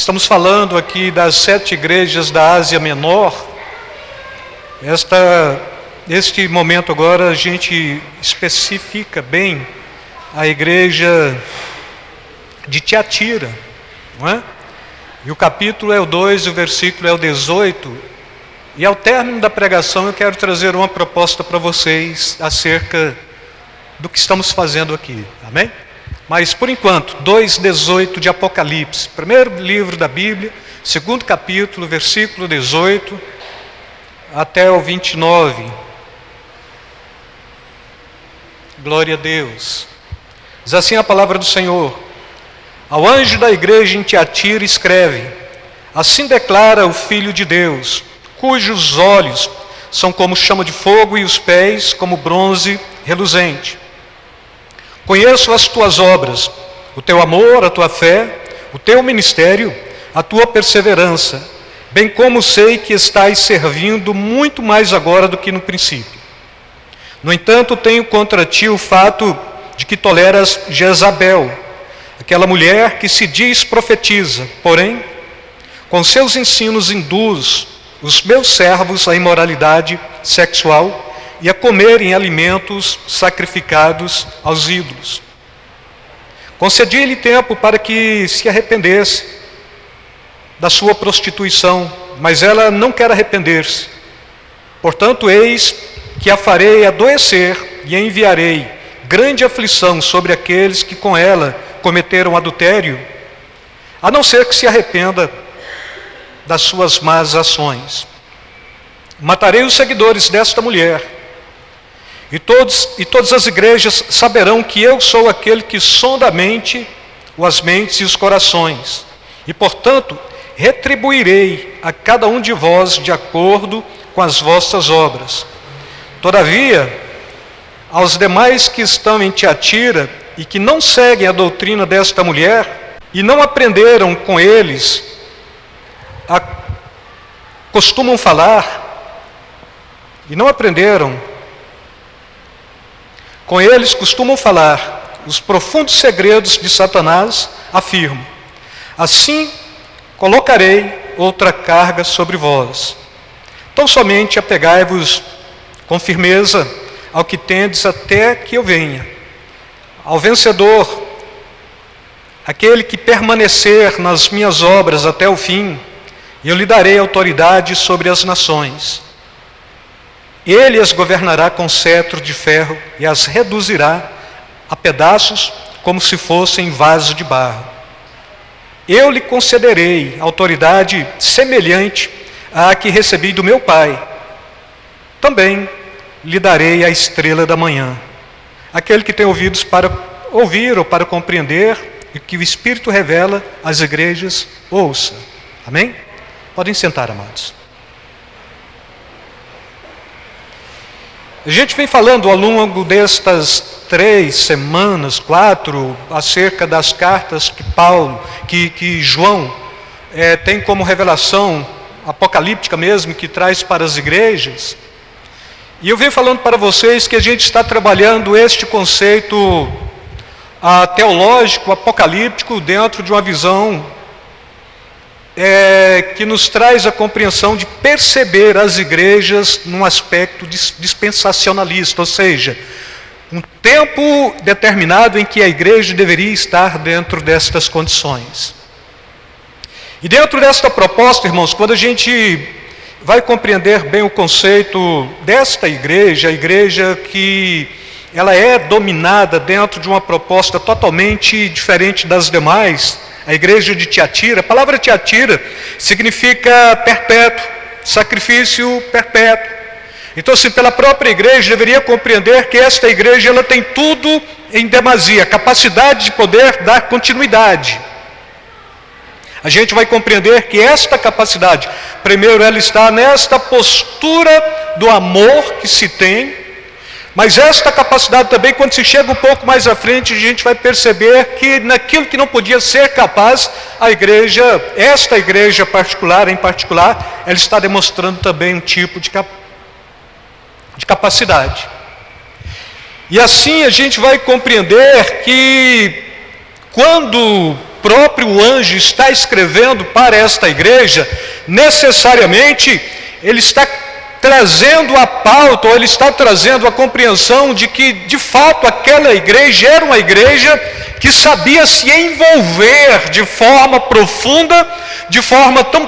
estamos falando aqui das 7 igrejas da Ásia Menor. Este momento agora a gente especifica bem a igreja de Tiatira, não é? E o capítulo é o 2, o versículo é o 18. E ao término da pregação eu quero trazer uma proposta para vocês acerca do que estamos fazendo aqui, amém? Mas por enquanto, 2:18 de Apocalipse, primeiro livro da Bíblia, segundo capítulo, versículo 18 até o 29. Glória a Deus. Diz assim a palavra do Senhor: ao anjo da igreja em Tiatira escreve: assim declara o Filho de Deus, cujos olhos são como chama de fogo e os pés como bronze reluzente. Conheço as tuas obras, o teu amor, a tua fé, o teu ministério, a tua perseverança, bem como sei que estás servindo muito mais agora do que no princípio. No entanto, tenho contra ti o fato de que toleras Jezabel, aquela mulher que se diz profetiza, porém, com seus ensinos induz os meus servos à imoralidade sexual e a comerem alimentos sacrificados aos ídolos. Concedi-lhe tempo para que se arrependesse da sua prostituição, mas ela não quer arrepender-se. Portanto, eis que a farei adoecer e enviarei grande aflição sobre aqueles que com ela cometeram adultério, a não ser que se arrependa das suas más ações. Matarei os seguidores desta mulher, e todas as igrejas saberão que eu sou aquele que sonda a mente, as mentes e os corações, e portanto retribuirei a cada um de vós de acordo com as vossas obras. Todavia, aos demais que estão em Tiatira e que não seguem a doutrina desta mulher e não aprenderam com eles, costumam falar, e não aprenderam, com eles costumam falar os profundos segredos de Satanás, afirmo: assim colocarei outra carga sobre vós. Tão somente apegai-vos com firmeza ao que tendes até que eu venha. Ao vencedor, aquele que permanecer nas minhas obras até o fim, eu lhe darei autoridade sobre as nações. Ele as governará com cetro de ferro e as reduzirá a pedaços como se fossem vaso de barro. Eu lhe concederei autoridade semelhante à que recebi do meu Pai. Também lhe darei a estrela da manhã. Aquele que tem ouvidos para ouvir ou para compreender e que o Espírito revela às igrejas, ouça. Amém? Podem sentar, amados. A gente vem falando ao longo destas 3 semanas, 4, acerca das cartas que João tem como revelação apocalíptica mesmo, que traz para as igrejas. E eu venho falando para vocês que a gente está trabalhando este conceito teológico, apocalíptico, dentro de uma visão que nos traz a compreensão de perceber as igrejas num aspecto dispensacionalista, ou seja, um tempo determinado em que a igreja deveria estar dentro destas condições. E dentro desta proposta, irmãos, quando a gente vai compreender bem o conceito desta igreja, a igreja que ela é dominada dentro de uma proposta totalmente diferente das demais, a igreja de Tiatira. A palavra Tiatira significa perpétuo, sacrifício perpétuo. Então, assim, pela própria igreja deveria compreender que esta igreja ela tem tudo em demasia, capacidade de poder dar continuidade. A gente vai compreender que esta capacidade, primeiro, ela está nesta postura do amor que se tem. Mas esta capacidade também, quando se chega um pouco mais à frente, a gente vai perceber que naquilo que não podia ser capaz, a igreja, esta igreja particular, em particular, ela está demonstrando também um tipo de capacidade. E assim a gente vai compreender que quando próprio anjo está escrevendo para esta igreja, necessariamente ele está trazendo a pauta, ou ele está trazendo a compreensão de que, de fato, aquela igreja era uma igreja que sabia se envolver de forma profunda, de forma tão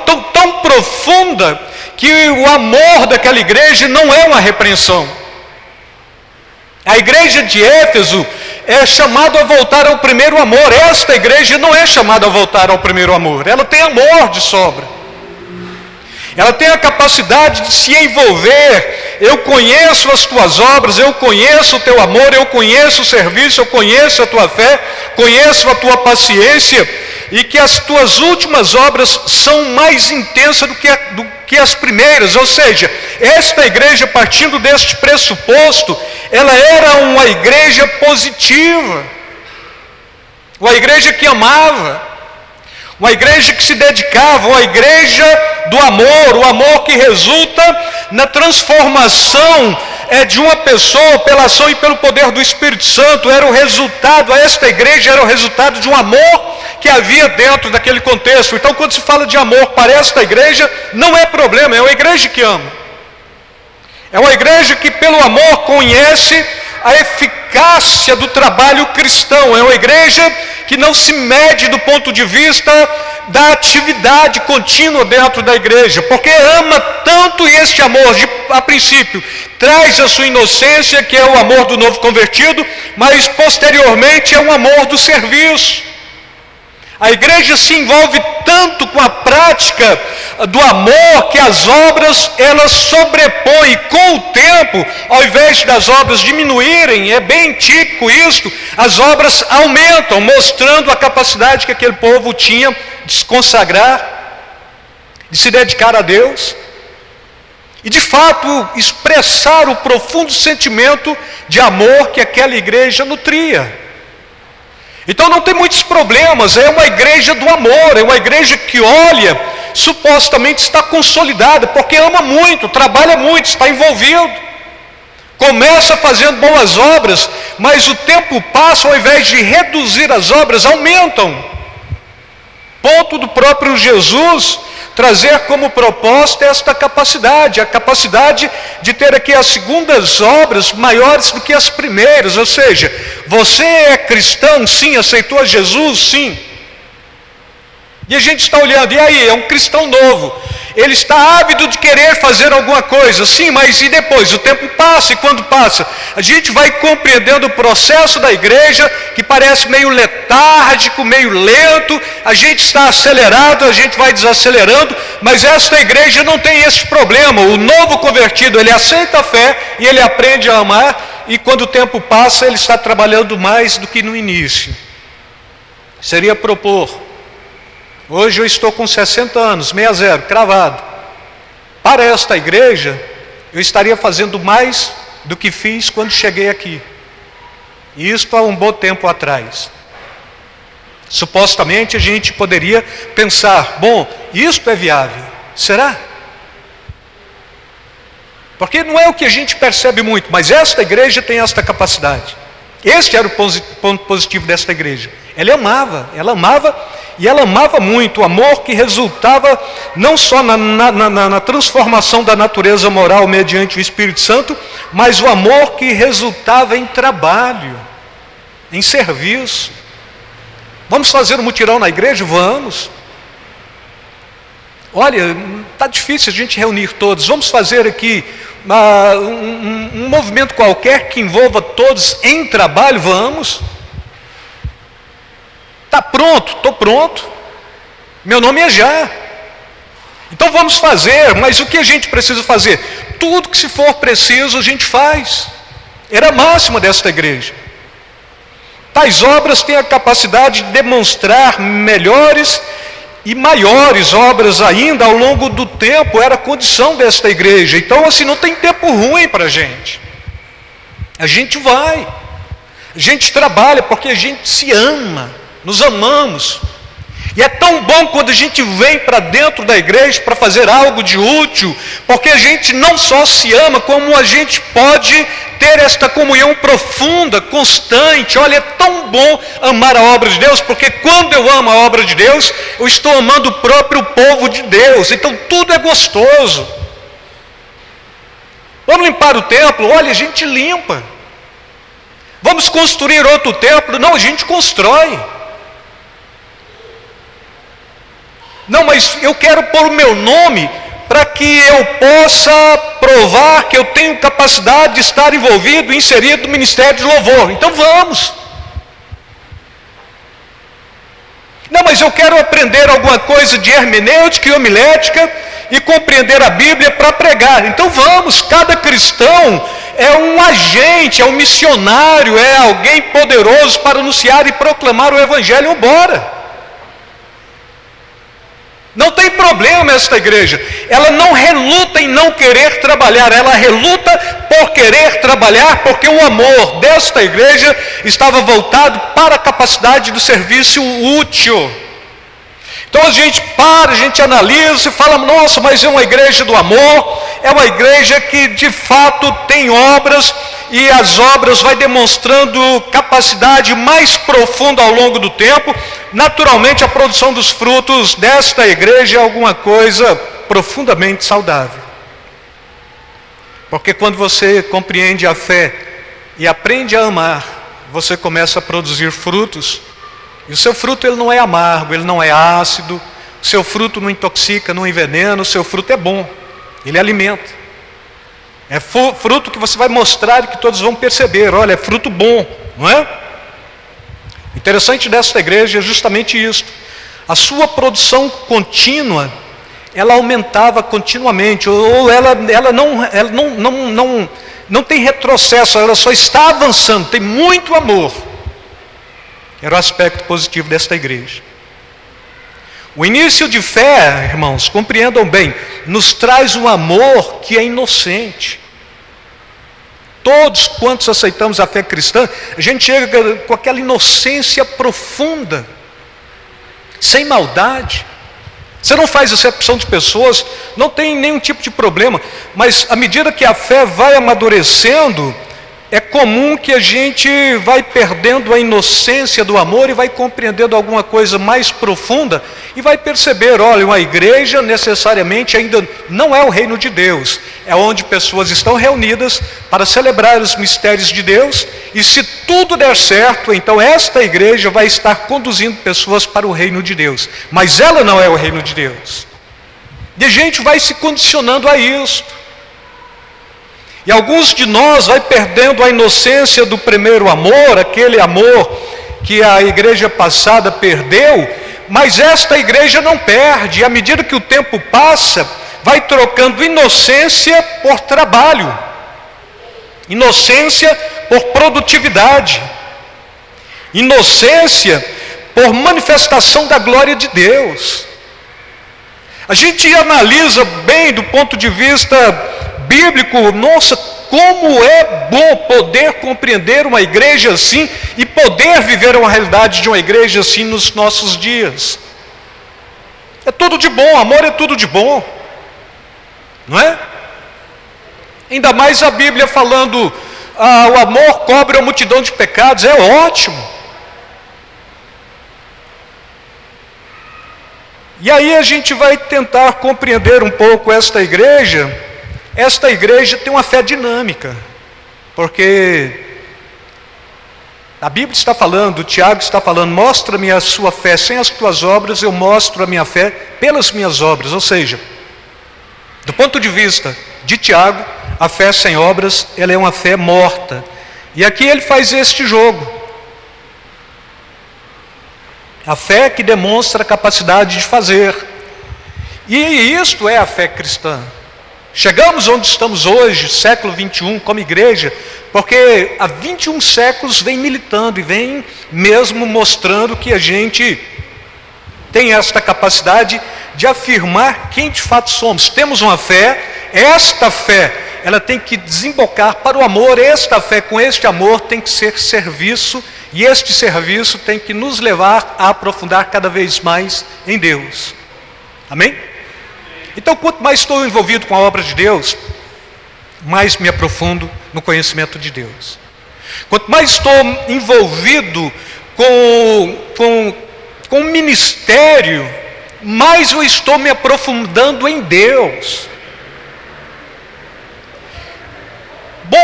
profunda, que o amor daquela igreja não é uma repreensão. A igreja de Éfeso é chamada a voltar ao primeiro amor. Esta igreja não é chamada a voltar ao primeiro amor. Ela tem amor de sobra. Ela tem a capacidade de se envolver. Eu conheço as tuas obras, eu conheço o teu amor, eu conheço o serviço, eu conheço a tua fé, conheço a tua paciência, e que as tuas últimas obras são mais intensas do que as primeiras. Ou seja, esta igreja, partindo deste pressuposto, ela era uma igreja positiva, uma igreja que amava, uma igreja que se dedicava, uma igreja do amor, o amor que resulta na transformação de uma pessoa pela ação e pelo poder do Espírito Santo. Era o resultado, esta igreja era o resultado de um amor que havia dentro daquele contexto. Então, quando se fala de amor para esta igreja, não é problema, é uma igreja que ama. É uma igreja que pelo amor conhece a eficácia do trabalho cristão. É uma igreja que não se mede do ponto de vista da atividade contínua dentro da igreja, porque ama tanto, e este amor, a princípio, traz a sua inocência, que é o amor do novo convertido, mas posteriormente é um amor do serviço. A igreja se envolve tanto com a prática do amor que as obras, elas sobrepõem. Com o tempo, ao invés das obras diminuírem, é bem típico isto, as obras aumentam, mostrando a capacidade que aquele povo tinha de se consagrar, de se dedicar a Deus, e de fato expressar o profundo sentimento de amor que aquela igreja nutria. Então não tem muitos problemas, é uma igreja do amor, é uma igreja que olha, supostamente está consolidada, porque ama muito, trabalha muito, está envolvido. Começa fazendo boas obras, mas o tempo passa, ao invés de reduzir as obras, aumentam. Ponto do próprio Jesus trazer como proposta esta capacidade, a capacidade de ter aqui as segundas obras maiores do que as primeiras. Ou seja, você é cristão, sim, aceitou a Jesus, sim. E a gente está olhando, e aí, é um cristão novo, ele está ávido de querer fazer alguma coisa, sim, mas e depois? O tempo passa, e quando passa, a gente vai compreendendo o processo da igreja, que parece meio letárgico, meio lento, a gente está acelerado, a gente vai desacelerando, mas esta igreja não tem esse problema. O novo convertido, ele aceita a fé, e ele aprende a amar, e quando o tempo passa, ele está trabalhando mais do que no início. Seria propor, hoje eu estou com 60 anos, 60, cravado. Para esta igreja, eu estaria fazendo mais do que fiz quando cheguei aqui. E isto há um bom tempo atrás. Supostamente a gente poderia pensar, bom, isto é viável. Será? Porque não é o que a gente percebe muito, mas esta igreja tem esta capacidade. Este era o ponto positivo desta igreja. Ela amava e ela amava muito, o amor que resultava não só na transformação da natureza moral mediante o Espírito Santo, mas o amor que resultava em trabalho, em serviço. Vamos fazer um mutirão na igreja? Vamos. Olha, está difícil a gente reunir todos, vamos fazer aqui um movimento qualquer que envolva todos em trabalho? Vamos. Está pronto? Estou pronto. Meu nome é Já. Então vamos fazer, mas o que a gente precisa fazer? Tudo que se for preciso a gente faz. Era a máxima desta igreja. Tais obras têm a capacidade de demonstrar melhores e maiores obras ainda ao longo do tempo. Era a condição desta igreja. Então assim, não tem tempo ruim para a gente. A gente vai. A gente trabalha porque a gente se ama. Nos amamos. E é tão bom quando a gente vem para dentro da igreja para fazer algo de útil, porque a gente não só se ama, como a gente pode ter esta comunhão profunda, constante. Olha, é tão bom amar a obra de Deus, porque quando eu amo a obra de Deus, eu estou amando o próprio povo de Deus. Então tudo é gostoso. Vamos limpar o templo? Olha, a gente limpa. Vamos construir outro templo? Não, a gente constrói. Não, mas eu quero pôr o meu nome para que eu possa provar que eu tenho capacidade de estar envolvido, inserido no ministério de louvor. Então vamos. Não, mas eu quero aprender alguma coisa de hermenêutica e homilética e compreender a Bíblia para pregar. Então vamos, cada cristão é um agente, é um missionário, é alguém poderoso para anunciar e proclamar o Evangelho. Bora! Não tem problema esta igreja, ela não reluta em não querer trabalhar, ela reluta por querer trabalhar, porque o amor desta igreja estava voltado para a capacidade do serviço útil. Então a gente para, a gente analisa e fala, nossa, mas é uma igreja do amor, é uma igreja que de fato tem obras, e as obras vai demonstrando capacidade mais profunda ao longo do tempo. Naturalmente a produção dos frutos desta igreja é alguma coisa profundamente saudável. Porque quando você compreende a fé e aprende a amar, você começa a produzir frutos. E o seu fruto ele não é amargo, ele não é ácido, o seu fruto não intoxica, não envenena, o seu fruto é bom, ele alimenta. É fruto que você vai mostrar e que todos vão perceber, olha, é fruto bom, não é? O interessante desta igreja é justamente isso. A sua produção contínua, ela aumentava continuamente, ou ela não tem retrocesso, ela só está avançando, tem muito amor. Era o aspecto positivo desta igreja. O início de fé, irmãos, compreendam bem, nos traz um amor que é inocente. Todos quantos aceitamos a fé cristã, a gente chega com aquela inocência profunda, sem maldade. Você não faz acepção de pessoas, não tem nenhum tipo de problema, mas à medida que a fé vai amadurecendo, é comum que a gente vai perdendo a inocência do amor e vai compreendendo alguma coisa mais profunda e vai perceber, olha, uma igreja necessariamente ainda não é o reino de Deus, é onde pessoas estão reunidas para celebrar os mistérios de Deus, e se tudo der certo, então esta igreja vai estar conduzindo pessoas para o reino de Deus, mas ela não é o reino de Deus. E a gente vai se condicionando a isso. E alguns de nós vai perdendo a inocência do primeiro amor, aquele amor que a igreja passada perdeu, mas esta igreja não perde. E à medida que o tempo passa, vai trocando inocência por trabalho, inocência por produtividade, inocência por manifestação da glória de Deus. A gente analisa bem do ponto de vista bíblico, nossa, como é bom poder compreender uma igreja assim e poder viver uma realidade de uma igreja assim nos nossos dias. É tudo de bom, amor é tudo de bom, não é? Ainda mais a Bíblia falando, o amor cobre a multidão de pecados, é ótimo. E aí a gente vai tentar compreender um pouco esta igreja. Esta igreja tem uma fé dinâmica, porque a Bíblia está falando, o Tiago está falando, mostra-me a sua fé sem as tuas obras, eu mostro a minha fé pelas minhas obras. Ou seja, do ponto de vista de Tiago, a fé sem obras, ela é uma fé morta. E aqui ele faz este jogo. A fé que demonstra a capacidade de fazer. E isto é a fé cristã. Chegamos onde estamos hoje, século 21, como igreja, porque há 21 séculos vem militando e vem mesmo mostrando que a gente tem esta capacidade de afirmar quem de fato somos. Temos uma fé, esta fé, ela tem que desembocar para o amor, esta fé com este amor tem que ser serviço e este serviço tem que nos levar a aprofundar cada vez mais em Deus. Amém? Então, quanto mais estou envolvido com a obra de Deus, mais me aprofundo no conhecimento de Deus. Quanto mais estou envolvido com o ministério, mais eu estou me aprofundando em Deus. Bom,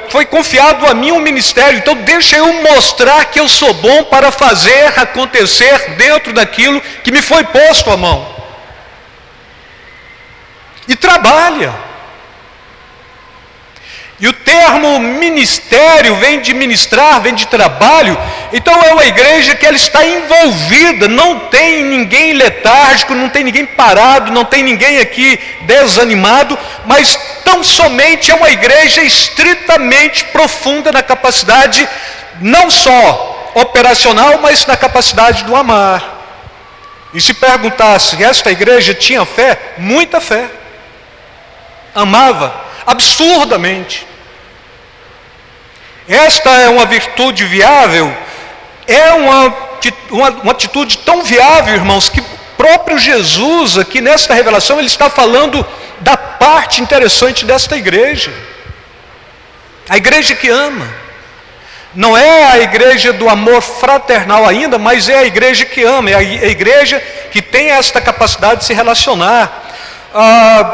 foi confiado a mim um ministério, então deixa eu mostrar que eu sou bom para fazer acontecer dentro daquilo que me foi posto à mão. E trabalha. E o termo ministério vem de ministrar, vem de trabalho. Então é uma igreja que ela está envolvida, não tem ninguém letárgico, não tem ninguém parado, não tem ninguém aqui desanimado, mas tão somente é uma igreja estritamente profunda na capacidade, não só operacional, mas na capacidade do amar. E se perguntasse, esta igreja tinha fé? Muita fé. Amava absurdamente. Esta é uma virtude viável, é uma atitude tão viável, irmãos, que o próprio Jesus aqui nesta revelação, ele está falando da parte interessante desta igreja. A igreja que ama. Não é a igreja do amor fraternal ainda, mas é a igreja que ama, é a igreja que tem esta capacidade de se relacionar.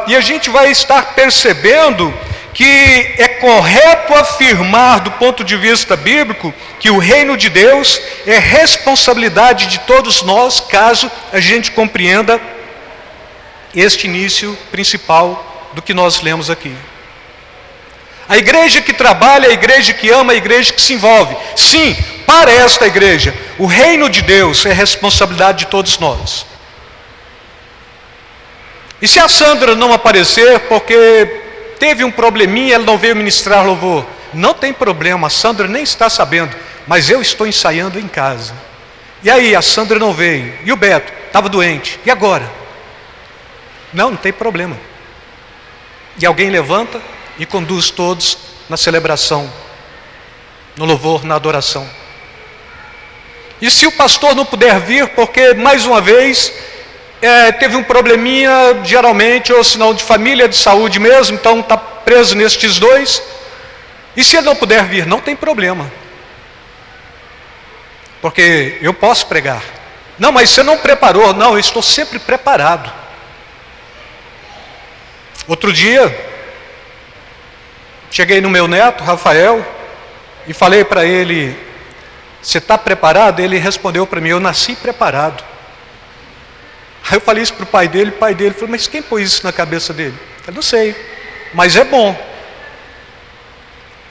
E a gente vai estar percebendo que é correto afirmar, do ponto de vista bíblico, que o reino de Deus é responsabilidade de todos nós, caso a gente compreenda este início principal do que nós lemos aqui. A igreja que trabalha, a igreja que ama, a igreja que se envolve. Sim, para esta igreja, o reino de Deus é responsabilidade de todos nós. E se a Sandra não aparecer porque teve um probleminha, ela não veio ministrar louvor, não tem problema, a Sandra nem está sabendo, mas eu estou ensaiando em casa. E aí, a Sandra não veio, e o Beto estava doente, e agora? Não tem problema. E alguém levanta e conduz todos na celebração, no louvor, na adoração. E se o pastor não puder vir, porque mais uma vez teve um probleminha, geralmente, ou sinal de família, de saúde mesmo, então está preso nestes dois. E se ele não puder vir, não tem problema. Porque eu posso pregar. Não, mas você não preparou. Não, eu estou sempre preparado. Outro dia, cheguei no meu neto, Rafael, e falei para ele, você está preparado? Ele respondeu para mim, eu nasci preparado. Aí eu falei isso para o pai dele falou, mas quem pôs isso na cabeça dele? Eu não sei, mas é bom.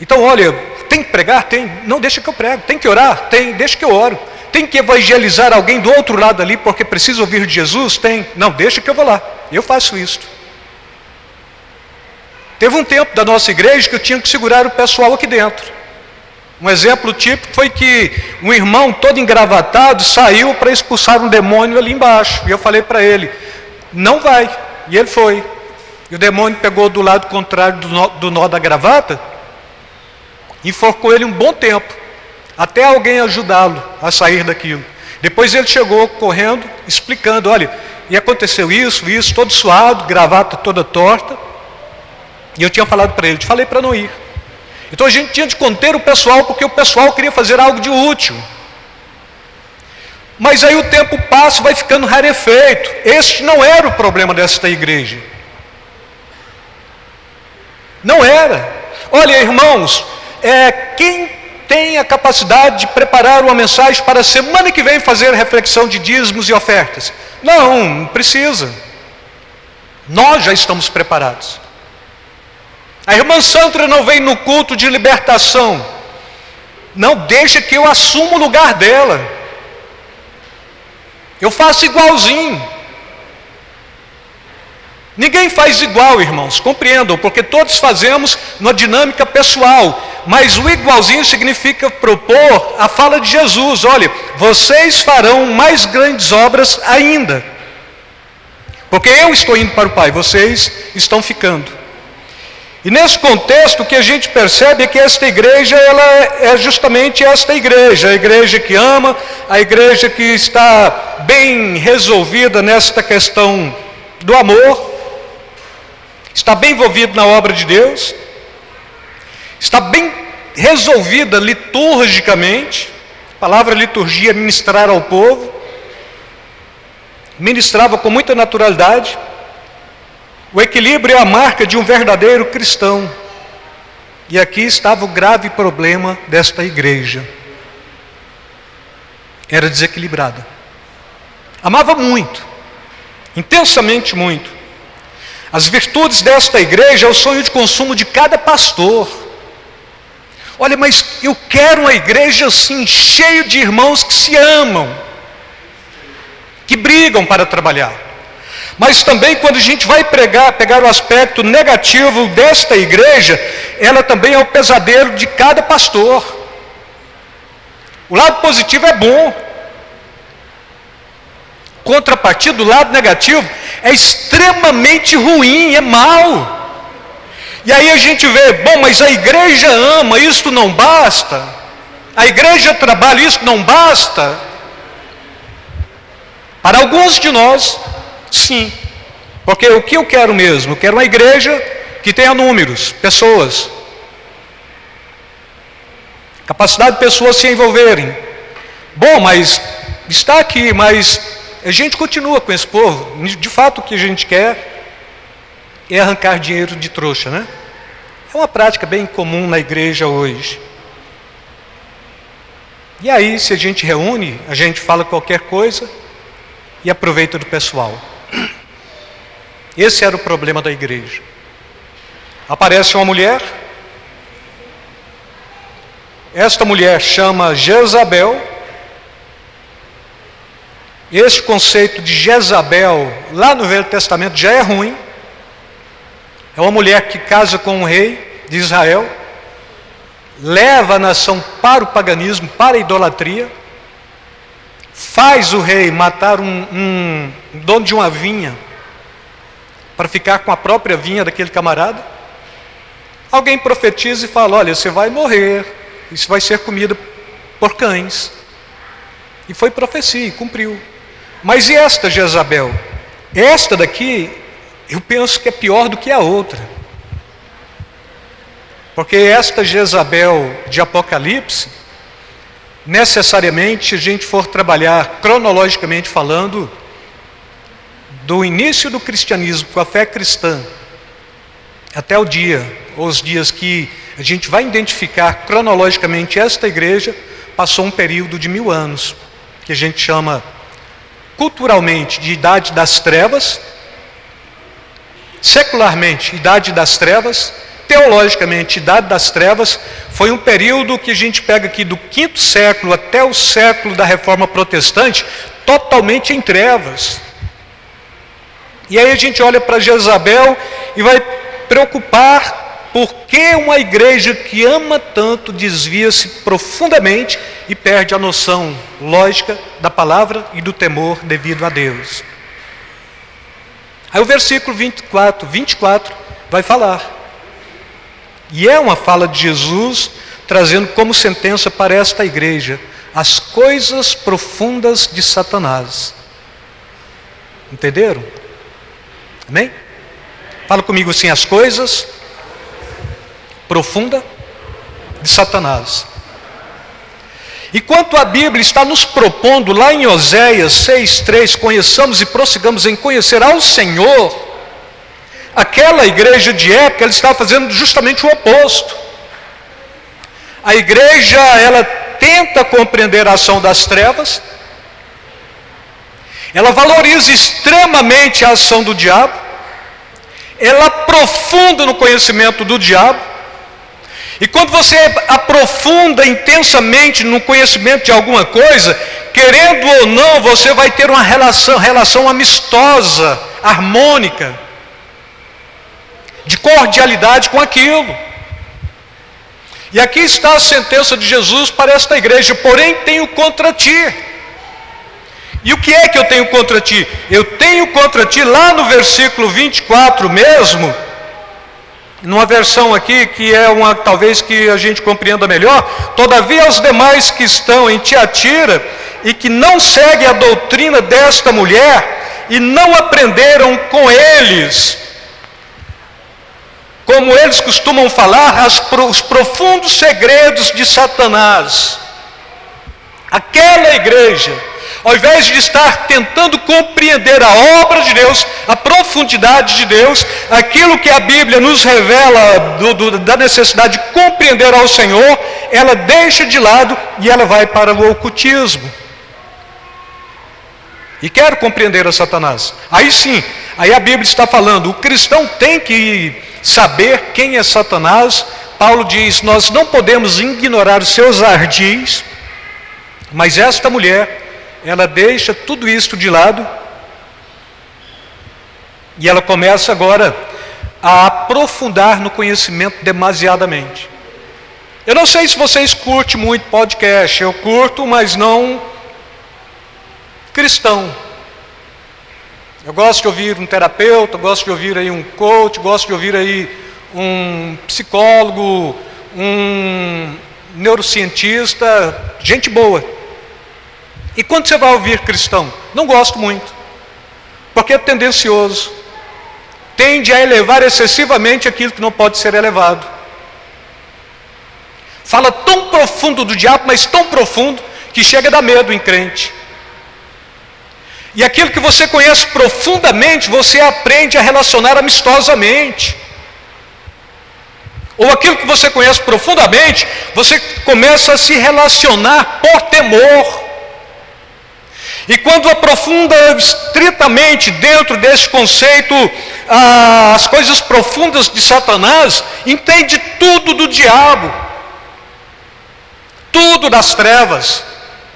Então olha, tem que pregar? Tem. Não, deixa que eu prego. Tem que orar? Tem, deixa que eu oro. Tem que evangelizar alguém do outro lado ali, porque precisa ouvir de Jesus? Tem. Não, deixa que eu vou lá. Eu faço isso. Teve um tempo da nossa igreja que eu tinha que segurar o pessoal aqui dentro. Um exemplo típico foi que um irmão todo engravatado saiu para expulsar um demônio ali embaixo. E eu falei para ele, não vai. E ele foi. E o demônio pegou do lado contrário do nó da gravata, enforcou ele um bom tempo, até alguém ajudá-lo a sair daquilo. Depois ele chegou correndo, explicando, olha, e aconteceu isso, todo suado, gravata toda torta. E eu tinha falado para ele, te falei para não ir. Então a gente tinha de conter o pessoal, porque o pessoal queria fazer algo de útil. Mas aí o tempo passa, vai ficando rarefeito. Este não era o problema desta igreja. Não era. Olha, irmãos, quem tem a capacidade de preparar uma mensagem para a semana que vem fazer reflexão de dízimos e ofertas? Não precisa. Nós já estamos preparados. A irmã Sandra não vem no culto de libertação. Não, deixa que eu assuma o lugar dela. Eu faço igualzinho. Ninguém faz igual, irmãos, compreendam, porque todos fazemos numa dinâmica pessoal. Mas o igualzinho significa propor a fala de Jesus. Olha, vocês farão mais grandes obras ainda. Porque eu estou indo para o Pai, vocês estão ficando. E nesse contexto, o que a gente percebe é que esta igreja, ela é justamente esta igreja, a igreja que ama, a igreja que está bem resolvida nesta questão do amor, está bem envolvida na obra de Deus, está bem resolvida liturgicamente. A palavra liturgia é ministrar ao povo, ministrava com muita naturalidade. O equilíbrio é a marca de um verdadeiro cristão. E aqui estava o grave problema desta igreja. Era desequilibrada. Amava muito, intensamente muito. As virtudes desta igreja é o sonho de consumo de cada pastor. Olha, mas eu quero uma igreja assim, cheia de irmãos que se amam, que brigam para trabalhar. Mas também quando a gente vai pegar o aspecto negativo desta igreja, ela também é o pesadelo de cada pastor. O lado positivo é bom. Contrapartida, do lado negativo, é extremamente ruim, é mau. E aí a gente vê, bom, mas a igreja ama, isto não basta. A igreja trabalha, isso não basta. Para alguns de nós, sim, porque o que eu quero mesmo? Eu quero uma igreja que tenha números, pessoas, capacidade de pessoas se envolverem. Bom, mas está aqui, mas a gente continua com esse povo. De fato o que a gente quer é arrancar dinheiro de trouxa, né? É uma prática bem comum na igreja hoje. E aí, se a gente reúne, a gente fala qualquer coisa e aproveita do pessoal. Esse era o problema da igreja. Aparece uma mulher, esta mulher chama Jezabel. Este conceito de Jezabel, lá no Velho Testamento, já é ruim. É uma mulher que casa com um rei de Israel, leva a nação para o paganismo, para a idolatria, faz o rei matar um dono de uma vinha, para ficar com a própria vinha daquele camarada. Alguém profetiza e fala, olha, você vai morrer, isso vai ser comida por cães. E foi profecia, e cumpriu. Mas e esta Jezabel? Esta daqui, eu penso que é pior do que a outra. Porque esta Jezabel de Apocalipse, necessariamente, se a gente for trabalhar cronologicamente falando, do início do cristianismo com a fé cristã, até o dia, ou os dias que a gente vai identificar cronologicamente esta igreja, passou um período de 1000 anos, que a gente chama culturalmente de Idade das Trevas, secularmente Idade das Trevas, teologicamente Idade das Trevas. Foi um período que a gente pega aqui do 5º século até o século da Reforma Protestante, totalmente em trevas. E aí a gente olha para Jezabel e vai preocupar por que uma igreja que ama tanto desvia-se profundamente e perde a noção lógica da palavra e do temor devido a Deus. Aí o versículo 24 vai falar. E é uma fala de Jesus trazendo como sentença para esta igreja as coisas profundas de Satanás. Entenderam? Amém? Fala comigo assim, as coisas profundas de Satanás. E quanto a Bíblia está nos propondo lá em Oséias 6:3, conheçamos e prossigamos em conhecer ao Senhor, aquela igreja de época, ela estava fazendo justamente o oposto. A igreja, ela tenta compreender a ação das trevas, ela valoriza extremamente a ação do diabo, ela aprofunda no conhecimento do diabo, e quando você aprofunda intensamente no conhecimento de alguma coisa, querendo ou não, você vai ter uma relação amistosa, harmônica, de cordialidade com aquilo. E aqui está a sentença de Jesus para esta igreja: porém tenho contra ti. E o que é que eu tenho contra ti? Eu tenho contra ti, lá no versículo 24 mesmo, Numa versão aqui, que é uma talvez que a gente compreenda melhor: todavia aos demais que estão em Tiatira e que não seguem a doutrina desta mulher e não aprenderam com eles, como eles costumam falar, os profundos segredos de Satanás. Aquela igreja, ao invés de estar tentando compreender a obra de Deus, a profundidade de Deus, aquilo que a Bíblia nos revela da necessidade de compreender ao Senhor, ela deixa de lado e ela vai para o ocultismo. E quer compreender a Satanás. Aí sim, aí a Bíblia está falando, o cristão tem que saber quem é Satanás. Paulo diz, nós não podemos ignorar os seus ardis, mas esta mulher, ela deixa tudo isto de lado e ela começa agora a aprofundar no conhecimento demasiadamente. Eu não sei se vocês curtem muito podcast, eu curto, mas não cristão. Eu gosto de ouvir um terapeuta, gosto de ouvir aí um coach, gosto de ouvir aí um psicólogo, um neurocientista, gente boa. E quando você vai ouvir cristão? Não gosto muito, porque é tendencioso, tende a elevar excessivamente aquilo que não pode ser elevado. Fala tão profundo do diabo, mas tão profundo, que chega a dar medo em crente. E aquilo que você conhece profundamente, você aprende a relacionar amistosamente. Ou aquilo que você conhece profundamente, você começa a se relacionar por temor. E quando aprofunda estritamente dentro desse conceito as coisas profundas de Satanás, entende tudo do diabo, tudo das trevas.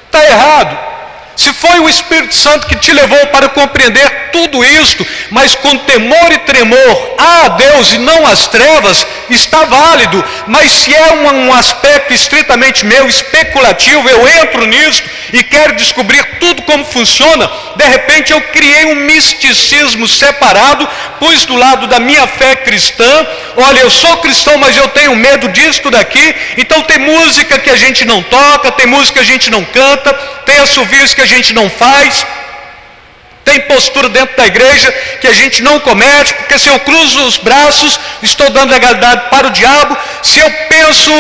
Está errado. Se foi o Espírito Santo que te levou para compreender tudo isto, mas com temor e tremor a Deus e não às trevas, está válido. Mas se é um aspecto estritamente meu, especulativo, eu entro nisso e quero descobrir tudo como funciona, de repente eu criei um misticismo separado, pus do lado da minha fé cristã, olha, eu sou cristão, mas eu tenho medo disto daqui, então tem música que a gente não toca, tem música que a gente não canta, tem assovios que a gente não faz, tem postura dentro da igreja que a gente não comete, porque se eu cruzo os braços, estou dando legalidade para o diabo. Se eu penso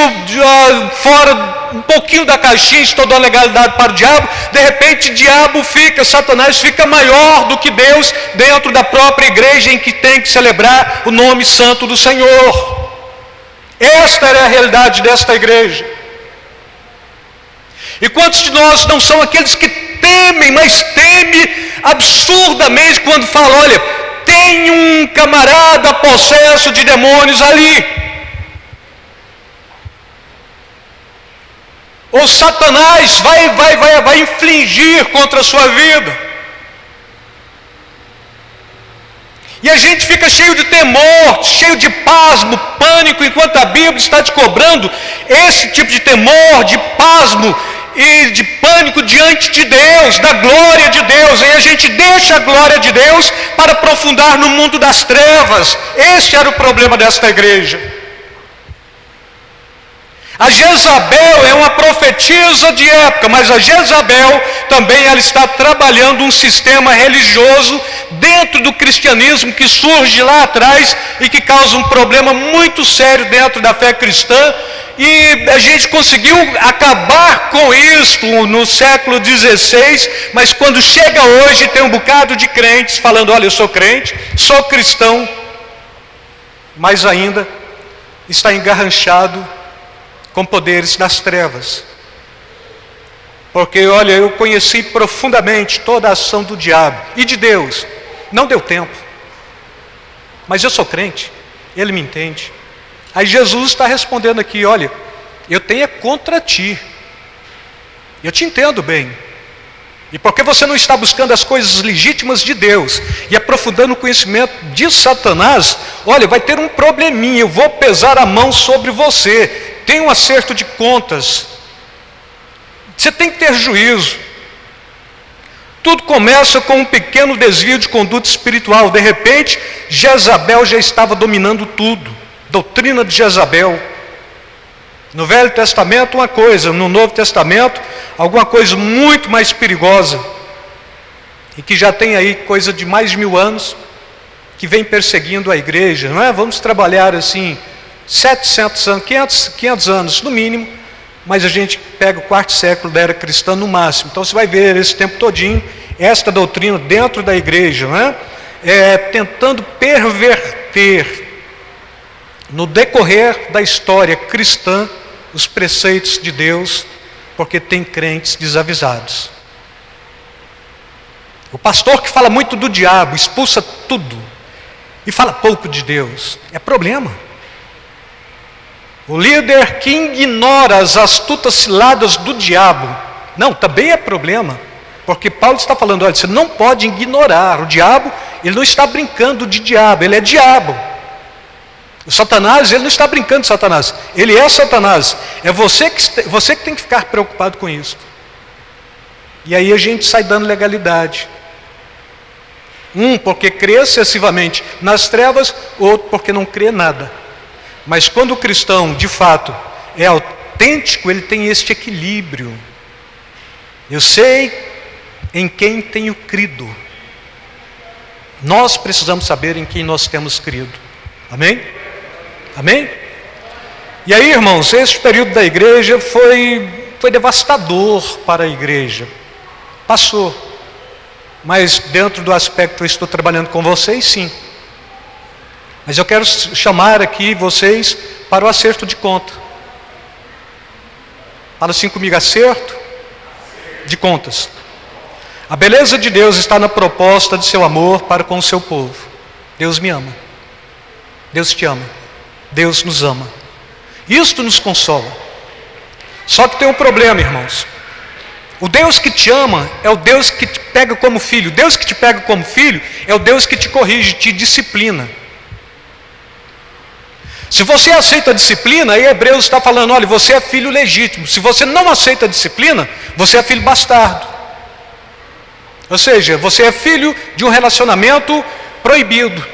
fora um pouquinho da caixinha, estou dando legalidade para o diabo. De repente o diabo Satanás fica maior do que Deus dentro da própria igreja em que tem que celebrar o nome santo do Senhor. Esta era a realidade desta igreja. E quantos de nós não são aqueles que temem, mas temem absurdamente quando falam, olha, tem um camarada possesso de demônios ali. Ou Satanás vai infligir contra a sua vida. E a gente fica cheio de temor, cheio de pasmo, pânico, enquanto a Bíblia está te cobrando esse tipo de temor, de pasmo e de pânico diante de Deus, da glória de Deus. E a gente deixa a glória de Deus para aprofundar no mundo das trevas. Esse era o problema desta igreja. A Jezabel é uma profetisa de época, mas a Jezabel também ela está trabalhando um sistema religioso dentro do cristianismo que surge lá atrás e que causa um problema muito sério dentro da fé cristã. E a gente conseguiu acabar com isso no século XVI, mas quando chega hoje tem um bocado de crentes falando, olha, eu sou crente, sou cristão, mas ainda está engarranchado com poderes das trevas. Porque, olha, eu conheci profundamente toda a ação do diabo e de Deus. Não deu tempo. Mas eu sou crente, ele me entende. Aí Jesus está respondendo aqui, olha, eu tenho contra ti. Eu te entendo bem. E porque você não está buscando as coisas legítimas de Deus e aprofundando o conhecimento de Satanás, olha, vai ter um probleminha, eu vou pesar a mão sobre você. Tem um acerto de contas. Você tem que ter juízo. Tudo começa com um pequeno desvio de conduta espiritual. De repente, Jezabel já estava dominando tudo. doutrina de Jezabel. No Velho Testamento uma coisa, no Novo Testamento alguma coisa muito mais perigosa, e que já tem aí coisa de mais de 1000 anos, que vem perseguindo a igreja, não é? Vamos trabalhar assim, 700 anos, 500 anos no mínimo, mas a gente pega o 4º século da era cristã no máximo. Então você vai ver esse tempo todinho, esta doutrina dentro da igreja, não é? Tentando perverter, no decorrer da história cristã, os preceitos de Deus, porque tem crentes desavisados. O pastor que fala muito do diabo, expulsa tudo, e fala pouco de Deus, é problema. O líder que ignora as astutas ciladas do diabo, não, também é problema, porque Paulo está falando, olha, você não pode ignorar o diabo, ele não está brincando de diabo, ele é diabo. O Satanás, ele não está brincando de Satanás, ele é Satanás. É você que tem que ficar preocupado com isso. E aí a gente sai dando legalidade. Um porque crê excessivamente nas trevas, outro porque não crê nada. Mas quando o cristão, de fato, é autêntico, ele tem este equilíbrio. Eu sei em quem tenho crido. Nós precisamos saber em quem nós temos crido. Amém? Amém? E aí, irmãos, esse período da igreja foi devastador para a igreja. Passou. Mas dentro do aspecto que eu estou trabalhando com vocês, sim. Mas eu quero chamar aqui vocês para o acerto de conta. Fala assim comigo, acerto de contas. A beleza de Deus está na proposta de seu amor para com o seu povo. Deus me ama. Deus te ama. Deus nos ama. Isto nos consola. Só que tem um problema, irmãos. O Deus que te ama é o Deus que te pega como filho. O Deus que te pega como filho é o Deus que te corrige, te disciplina. Se você aceita a disciplina, aí Hebreus está falando, olha, você é filho legítimo. Se você não aceita a disciplina, você é filho bastardo. Ou seja, você é filho de um relacionamento proibido.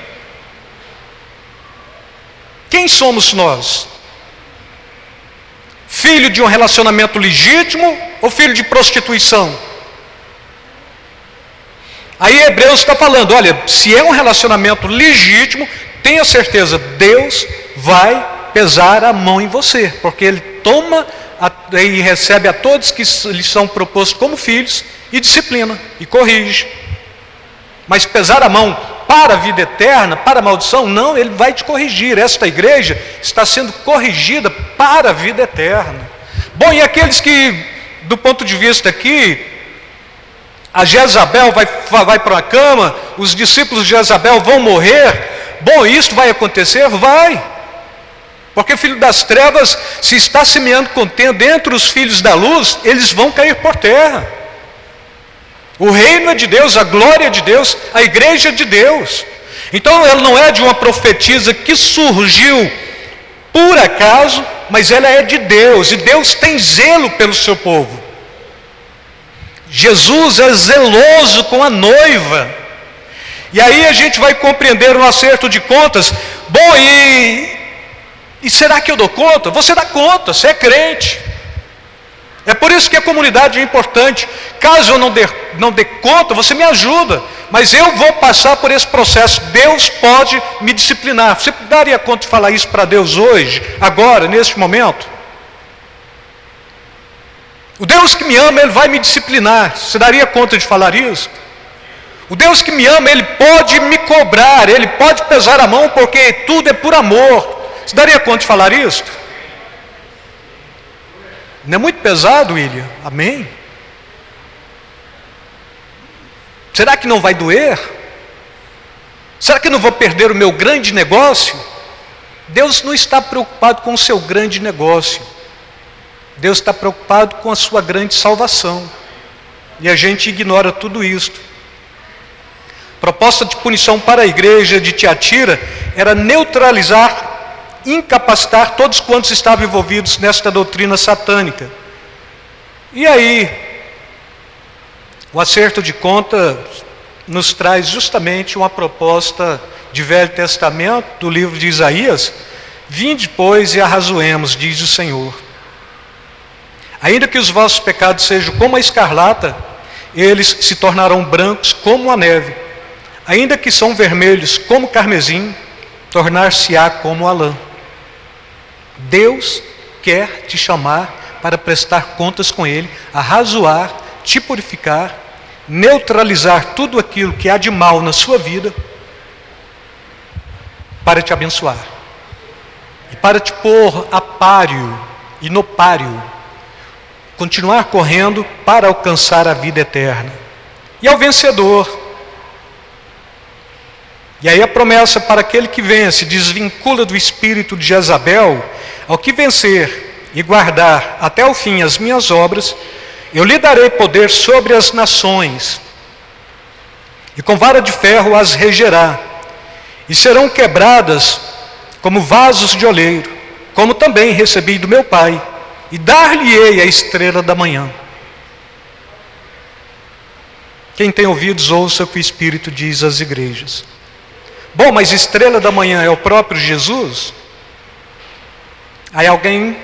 Quem somos nós? Filho de um relacionamento legítimo ou filho de prostituição? Aí Hebreus está falando, olha, se é um relacionamento legítimo, tenha certeza, Deus vai pesar a mão em você, porque Ele toma e recebe a todos que lhe são propostos como filhos, e disciplina, e corrige. Mas pesar a mão para a vida eterna, para a maldição, não, Ele vai te corrigir. Esta igreja está sendo corrigida para a vida eterna. Bom, e aqueles que, do ponto de vista aqui, a Jezabel vai para uma cama, os discípulos de Jezabel vão morrer, bom, isso vai acontecer? Vai. Porque o filho das trevas, se está semeando contenda entre os filhos da luz, eles vão cair por terra. O reino é de Deus, a glória é de Deus, a igreja é de Deus. Então ela não é de uma profetisa que surgiu por acaso, mas ela é de Deus, e Deus tem zelo pelo seu povo. Jesus é zeloso com a noiva. E aí a gente vai compreender um acerto de contas. Bom, e será que eu dou conta? Você dá conta, você é crente. É por isso que a comunidade é importante. Caso eu não dê conta, você me ajuda. Mas eu vou passar por esse processo. Deus pode me disciplinar. Você daria conta de falar isso para Deus hoje, agora, neste momento? O Deus que me ama, Ele vai me disciplinar. Você daria conta de falar isso? O Deus que me ama, Ele pode me cobrar, Ele pode pesar a mão, porque tudo é por amor. Você daria conta de falar isso? Não é muito pesado, William? Amém? Será que não vai doer? Será que não vou perder o meu grande negócio? Deus não está preocupado com o seu grande negócio. Deus está preocupado com a sua grande salvação. E a gente ignora tudo isso. A proposta de punição para a igreja de Tiatira era neutralizar, incapacitar todos quantos estavam envolvidos nesta doutrina satânica. E aí, o acerto de conta nos traz justamente uma proposta de Velho Testamento, do livro de Isaías, Vinde, pois, e arrazoemos, diz o Senhor. Ainda que os vossos pecados sejam como a escarlata, eles se tornarão brancos como a neve. Ainda que são vermelhos como o carmesim, tornar-se-á como a lã. Deus quer te chamar para prestar contas com Ele, arrazoar, te purificar, neutralizar tudo aquilo que há de mal na sua vida, para te abençoar. E para te pôr a páreo e no páreo, continuar correndo para alcançar a vida eterna. E ao vencedor. E aí a promessa para aquele que vence, desvincula do espírito de Jezabel, ao que vencer e guardar até o fim as minhas obras, eu lhe darei poder sobre as nações, e com vara de ferro as regerá, e serão quebradas como vasos de oleiro, como também recebi do meu Pai, e dar-lhe-ei a estrela da manhã. Quem tem ouvidos, ouça o que o Espírito diz às igrejas. Bom, mas estrela da manhã é o próprio Jesus? Aí alguém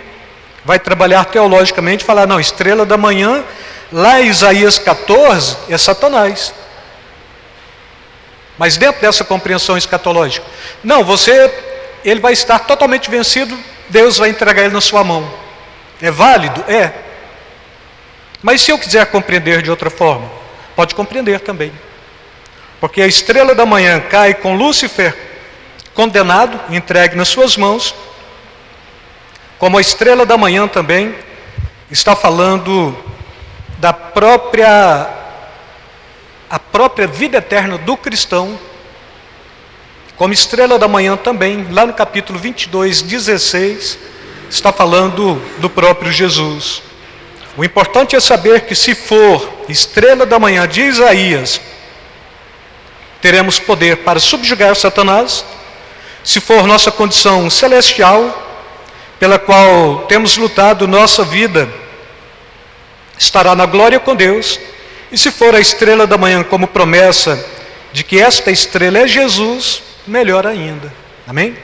vai trabalhar teologicamente e falar, não, estrela da manhã, lá em Isaías 14, é Satanás. Mas dentro dessa compreensão escatológica, não, ele vai estar totalmente vencido, Deus vai entregar ele na sua mão. É válido? É. Mas se eu quiser compreender de outra forma, pode compreender também. Porque a estrela da manhã cai com Lúcifer condenado, entregue nas suas mãos, como a estrela da manhã também está falando da própria vida eterna do cristão, como estrela da manhã também, lá no capítulo 22, 16, está falando do próprio Jesus. O importante é saber que se for estrela da manhã de Isaías, teremos poder para subjugar Satanás. Se for nossa condição celestial, pela qual temos lutado, nossa vida estará na glória com Deus. E se for a estrela da manhã como promessa de que esta estrela é Jesus, melhor ainda. Amém?